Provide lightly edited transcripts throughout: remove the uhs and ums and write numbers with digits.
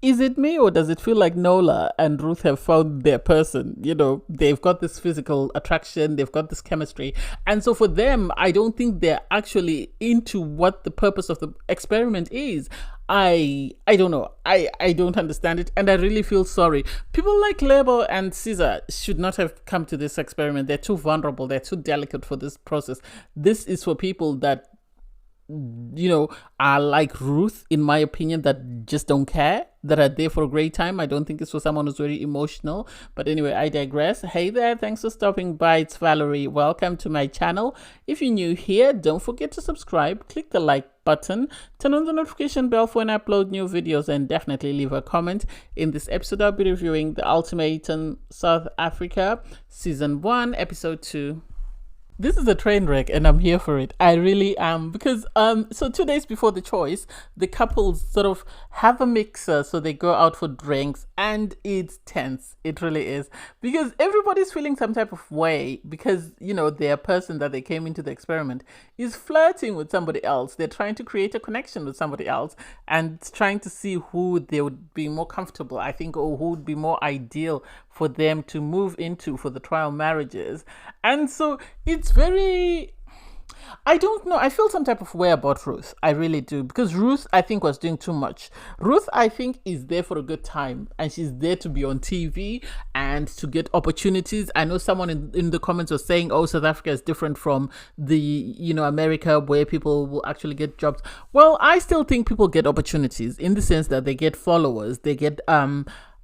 Is it me, or does it feel like Nola and Ruth have found their person? They've got this physical attraction, they've got this chemistry. And so for them, I don't think they're actually into what the purpose of the experiment is. I don't know. I don't understand it, and I really feel sorry. People like Lebo and Caesar should not have come to this experiment. They're too vulnerable, they're too delicate for this process. This is for people that are like Ruth, in my opinion, that just don't care, that are there for a great time. I don't think it's for someone who's very emotional. But anyway, I digress. Hey there, thanks for stopping by. It's Valerie. Welcome to my channel. If you're new here, don't forget to subscribe, click the like button, turn on the notification bell for when I upload new videos, and definitely leave a comment. In this episode, I'll be reviewing the Ultimatum South Africa Season 1, Episode 2. This is a train wreck, and I'm here for it. I really am, because so 2 days before the choice, the couples sort of have a mixer, so they go out for drinks, and it's tense. It really is, because everybody's feeling some type of way, because their person that they came into the experiment is flirting with somebody else. They're trying to create a connection with somebody else and trying to see who they would be more comfortable, I think, or who would be more ideal for them to move into for the trial marriages. And so it's very, I don't know, I feel some type of way about Ruth. I really do, because Ruth, I think, was doing too much. Ruth, I think, is there for a good time, and she's there to be on TV and to get opportunities. I know someone in the comments was saying, oh, South Africa is different from the America, where people will actually get jobs. Well, I still think people get opportunities, in the sense that they get followers, they get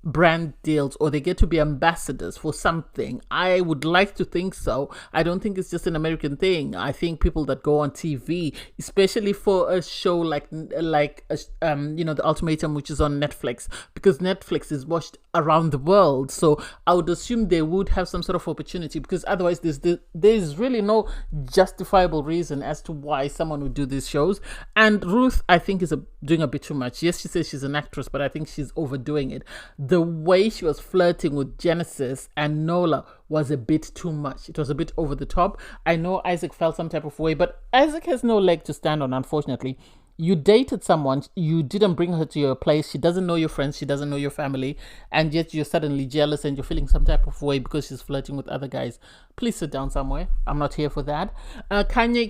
brand deals, or they get to be ambassadors for something. I would like to think so. I don't think it's just an American thing. I think people that go on TV, especially for a show like the Ultimatum, which is on Netflix, because Netflix is watched around the world, so I would assume they would have some sort of opportunity, because otherwise there's really no justifiable reason as to why someone would do these shows. And Ruth, I think, is doing a bit too much. Yes, she says she's an actress, but I think she's overdoing it. The way she was flirting with Genesis and Nola was a bit too much. It was a bit over the top. I know Isaac felt some type of way, but Isaac has no leg to stand on, unfortunately. You dated someone, you didn't bring her to your place, she doesn't know your friends, she doesn't know your family, and yet you're suddenly jealous and you're feeling some type of way because she's flirting with other guys. Please sit down somewhere. I'm not here for that. Kanye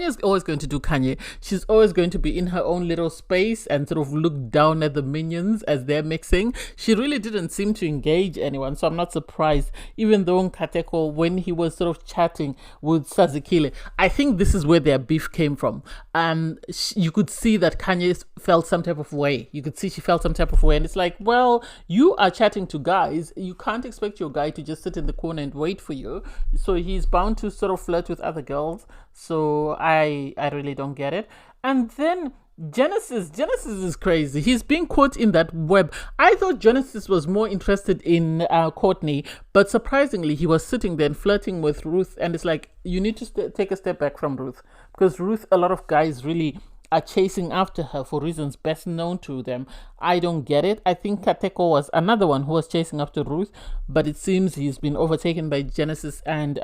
is always going to do Kanye. She's always going to be in her own little space and sort of look down at the minions as they're mixing. She really didn't seem to engage anyone, so I'm not surprised. Even though Nkateko, when he was sort of chatting with Sazikile, I think this is where their beef came from. You could see that Kanye felt some type of way. You could see she felt some type of way, and it's like, well, you are chatting to guys. You can't expect your guy to just sit in the corner and wait for you. So he's bound to sort of flirt with other girls. So I really don't get it. And then Genesis is crazy. He's being caught in that web. I thought Genesis was more interested in Courtney, but surprisingly, he was sitting there and flirting with Ruth. And it's like, you need to take a step back from Ruth, because Ruth, a lot of guys really are chasing after her for reasons best known to them. I don't get it. I think Kateko was another one who was chasing after Ruth, but it seems he's been overtaken by Genesis and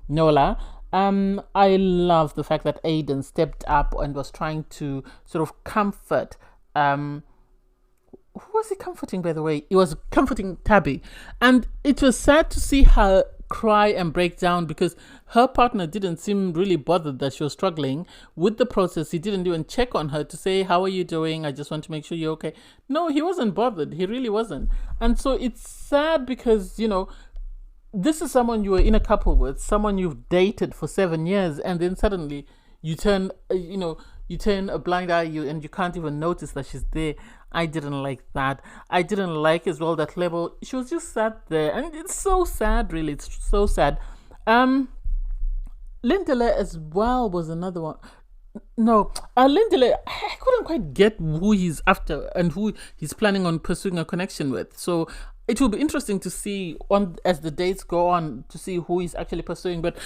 Nola. I love the fact that Aiden stepped up and was trying to sort of comfort. Who was he comforting, by the way? He was comforting Tabby. And it was sad to see her cry and break down, because her partner didn't seem really bothered that she was struggling with the process. He didn't even check on her to say, how are you doing? I just want to make sure you're okay. No, he wasn't bothered. He really wasn't. And so it's sad, because, this is someone you were in a couple with, someone you've dated for 7 years, and then suddenly you turn a blind eye and you can't even notice that she's there. I didn't like that. I didn't like as well that level. She was just sat there, and it's so sad, really. It's so sad. Lindele as well was another one. No, Lindele, I couldn't quite get who he's after and who he's planning on pursuing a connection with. So it will be interesting to see as the dates go on, to see who he's actually pursuing. But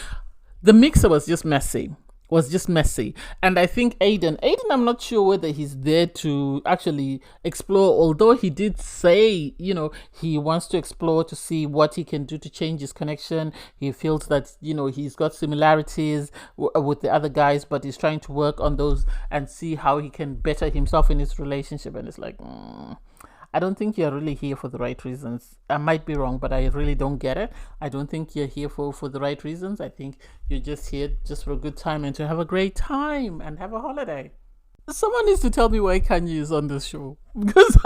the mixer was just messy. was just messy. And I think Aiden, I'm not sure whether he's there to actually explore, although he did say, he wants to explore to see what he can do to change his connection. He feels that, he's got similarities with the other guys, but he's trying to work on those and see how he can better himself in his relationship. And it's like, I don't think you're really here for the right reasons. I might be wrong, but I really don't get it. I don't think you're here for the right reasons. I think you're just here just for a good time and to have a great time and have a holiday. Someone needs to tell me why Kanye is on this show, because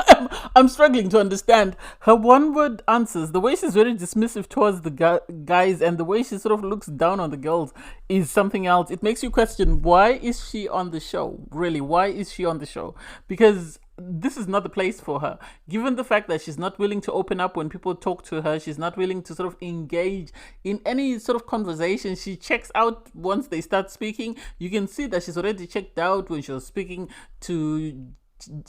I'm struggling to understand her one word answers. The way she's very dismissive towards the guys and the way she sort of looks down on the girls is something else. It makes you question, why is she on the show? Really, why is she on the show? Because this is not the place for her. Given the fact that she's not willing to open up when people talk to her, she's not willing to sort of engage in any sort of conversation. She checks out once they start speaking. You can see that she's already checked out when she was speaking to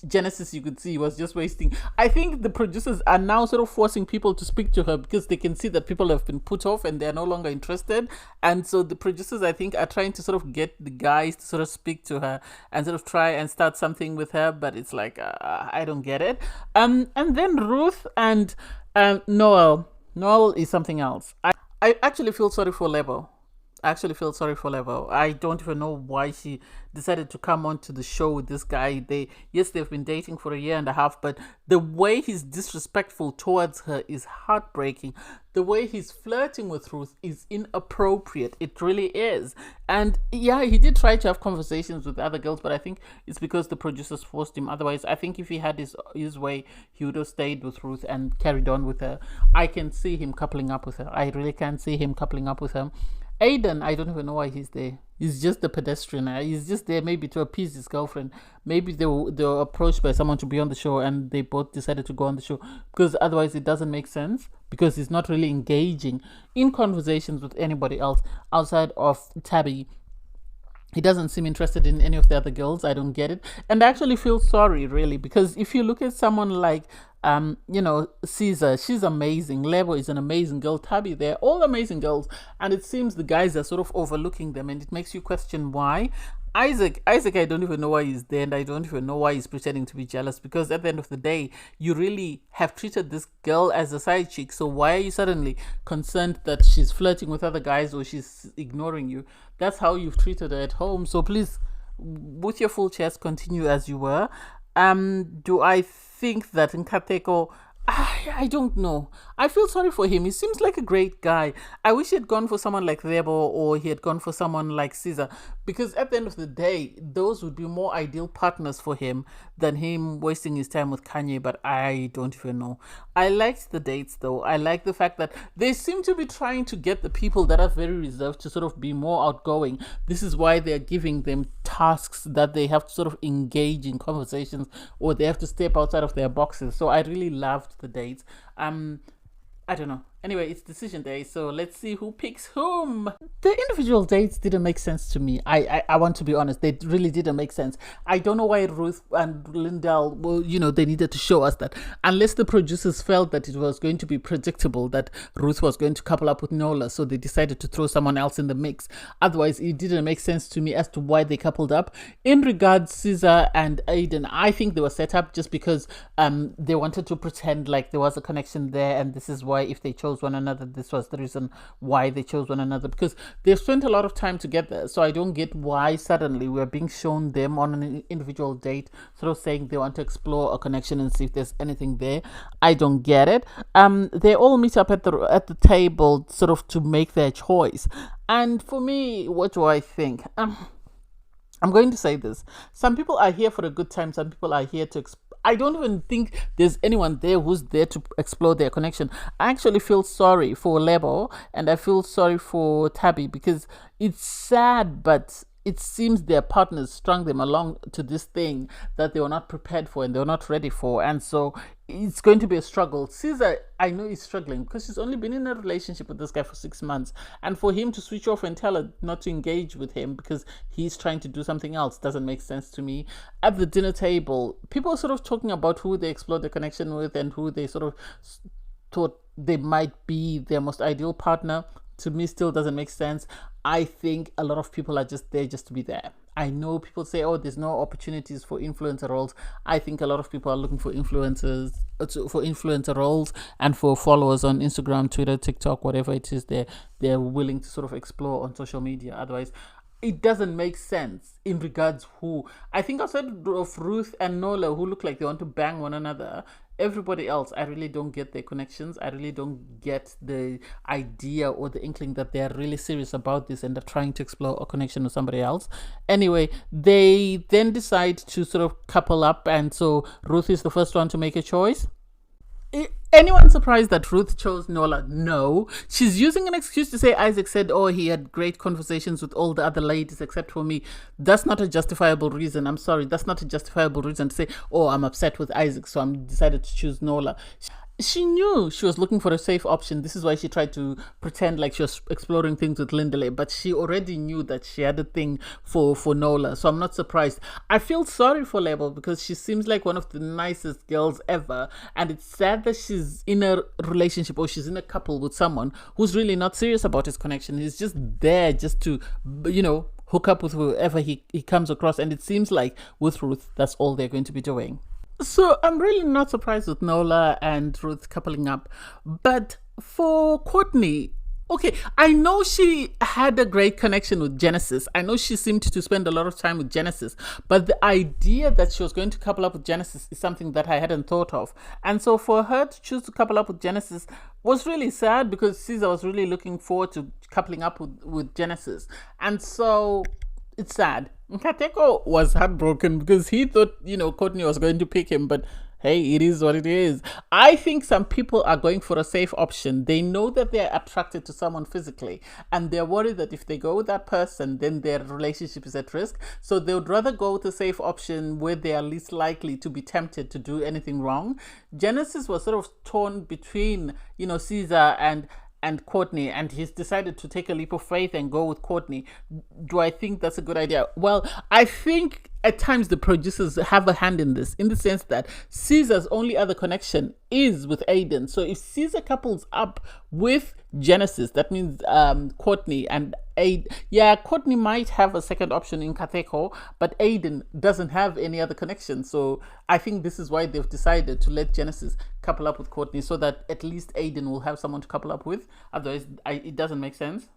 Genesis. You could see he was just wasting. I think the producers are now sort of forcing people to speak to her because they can see that people have been put off and they're no longer interested. And so the producers, I think, are trying to sort of get the guys to sort of speak to her and sort of try and start something with her. But it's like, I don't get it. And then Ruth and Noel. Noel is something else. I actually feel sorry for Lebo. I don't even know why she decided to come onto the show with this guy. They've been dating for a year and a half, but the way he's disrespectful towards her is heartbreaking. The way he's flirting with Ruth is inappropriate. It really is. And yeah, he did try to have conversations with other girls, but I think it's because the producers forced him. Otherwise, I think if he had his way, he would have stayed with Ruth and carried on with her. I can see him coupling up with her. I really can see him coupling up with her. Aiden, I don't even know why he's there. He's just a pedestrian. He's just there maybe to appease his girlfriend. Maybe they were approached by someone to be on the show and they both decided to go on the show, because otherwise it doesn't make sense, because he's not really engaging in conversations with anybody else outside of Tabby. He doesn't seem interested in any of the other girls. I don't get it. And I actually feel sorry, really, because if you look at someone like, Caesar, she's amazing. Lebo is an amazing girl. Tabby, they're all amazing girls. And it seems the guys are sort of overlooking them, and it makes you question why. Isaac, I don't even know why he's there, and I don't even know why he's pretending to be jealous, because at the end of the day, you really have treated this girl as a side chick. So why are you suddenly concerned that she's flirting with other guys or she's ignoring you? That's how you've treated her at home. So please, with your full chest, continue as you were. Do I think that Nkateko, I don't know. I feel sorry for him. He seems like a great guy. I wish he had gone for someone like Lebo, or he had gone for someone like Caesar, because at the end of the day, those would be more ideal partners for him than him wasting his time with Kanye. But I don't even know. I liked the dates though. I like the fact that they seem to be trying to get the people that are very reserved to sort of be more outgoing. This is why they're giving them tasks that they have to sort of engage in conversations, or they have to step outside of their boxes. So I really loved the dates. I don't know. Anyway, it's decision day, so let's see who picks whom. The individual dates didn't make sense to me. I want to be honest, they really didn't make sense. I don't know why Ruth and Lindell, they needed to show us that, unless the producers felt that it was going to be predictable that Ruth was going to couple up with Nola, so they decided to throw someone else in the mix. Otherwise, it didn't make sense to me as to why they coupled up. In regards Caesar and Aiden, I think they were set up just because they wanted to pretend like there was a connection there, and this is why, if they chose one another, this was the reason why they chose one another, because they've spent a lot of time together. So I don't get why suddenly we're being shown them on an individual date, sort of saying they want to explore a connection and see if there's anything there. I don't get it. They all meet up at the table sort of to make their choice. And for me, what do I think? I'm going to say this. Some people are here for a good time. Some people are here to I don't even think there's anyone there who's there to explore their connection. I actually feel sorry for Lebo, and I feel sorry for Tabby, because it's sad, but it seems their partners strung them along to this thing that they were not prepared for and they were not ready for. And so it's going to be a struggle. Caesar, I know he's struggling because he's only been in a relationship with this guy for 6 months. And for him to switch off and tell her not to engage with him because he's trying to do something else doesn't make sense to me. At the dinner table, people are sort of talking about who they explored the connection with and who they sort of thought they might be their most ideal partner. to me still doesn't make sense. I think a lot of people are just there just to be there. I know people say, oh, there's no opportunities for influencer roles. I think a lot of people are looking for influencer roles and for followers on Instagram, Twitter, TikTok, whatever it is they're willing to sort of explore on social media. Otherwise, it doesn't make sense in regards who. I think outside of Ruth and Nola, who look like they want to bang one another, everybody else, I really don't get their connections. I really don't get the idea or the inkling that they're really serious about this and they're trying to explore a connection with somebody else. Anyway, they then decide to sort of couple up, and so Ruth is the first one to make a choice. Anyone surprised that Ruth chose Nola? No. She's using an excuse to say Isaac said, oh, he had great conversations with all the other ladies except for me. That's not a justifiable reason. I'm sorry. That's not a justifiable reason to say, oh, I'm upset with Isaac, so I'm decided to choose Nola. She knew she was looking for a safe option. This is why she tried to pretend like she was exploring things with Lindley, but she already knew that she had a thing for Nola, so I'm not surprised. I feel sorry for Label because she seems like one of the nicest girls ever, and it's sad that she's in a relationship or she's in a couple with someone who's really not serious about his connection. He's just there just to, hook up with whoever he comes across, and it seems like with Ruth, that's all they're going to be doing. So I'm really not surprised with Nola and Ruth coupling up. But for Courtney, okay, I know she had a great connection with Genesis. I know she seemed to spend a lot of time with Genesis. But the idea that she was going to couple up with Genesis is something that I hadn't thought of. And so for her to choose to couple up with Genesis was really sad because Caesar was really looking forward to coupling up with Genesis. And so it's sad. Nkateko was heartbroken because he thought, Courtney was going to pick him, but hey, it is what it is. I think some people are going for a safe option. They know that they're attracted to someone physically, and they're worried that if they go with that person, then their relationship is at risk. So they would rather go with a safe option where they are least likely to be tempted to do anything wrong. Genesis was sort of torn between, Caesar and Courtney, and he's decided to take a leap of faith and go with Courtney. Do I think that's a good idea? Well, I think at times the producers have a hand in this, in the sense that Caesar's only other connection is with Aiden. So if Caesar couples up with Genesis, that means Courtney and Aiden. Yeah, Courtney might have a second option in Kateko, but Aiden doesn't have any other connection. So I think this is why they've decided to let Genesis couple up with Courtney, so that at least Aiden will have someone to couple up with. Otherwise, it doesn't make sense.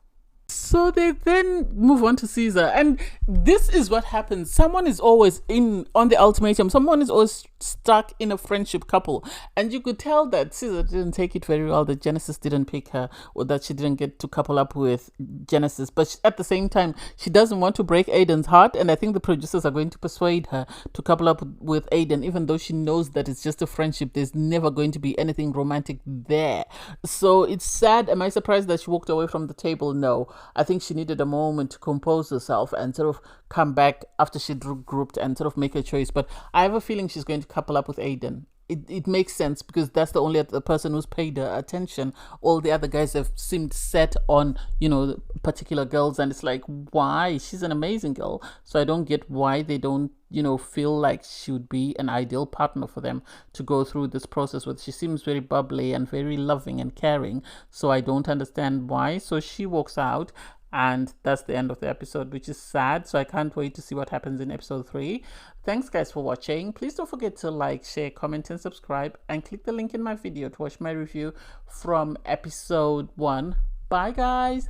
So they then move on to Caesar, and this is what happens. Someone is always on the ultimatum. Someone is always stuck in a friendship couple, and you could tell that Caesar didn't take it very well, that Genesis didn't pick her, or that she didn't get to couple up with Genesis. But at the same time, she doesn't want to break Aiden's heart, and I think the producers are going to persuade her to couple up with Aiden, even though she knows that it's just a friendship. There's never going to be anything romantic there. So it's sad. Am I surprised that she walked away from the table? No. I think she needed a moment to compose herself and sort of come back after she'd regrouped and sort of make a choice. But I have a feeling she's going to couple up with Aiden. It makes sense because that's the only other person who's paid her attention. All the other guys have seemed set on, particular girls, and it's like, why? She's an amazing girl. So I don't get why they don't, feel like she would be an ideal partner for them to go through this process with. She seems very bubbly and very loving and caring. So I don't understand why. So she walks out. And that's the end of the episode, which is sad. So I can't wait to see what happens in episode 3. Thanks, guys, for watching. Please don't forget to like, share, comment, and subscribe. And click the link in my video to watch my review from episode 1. Bye, guys.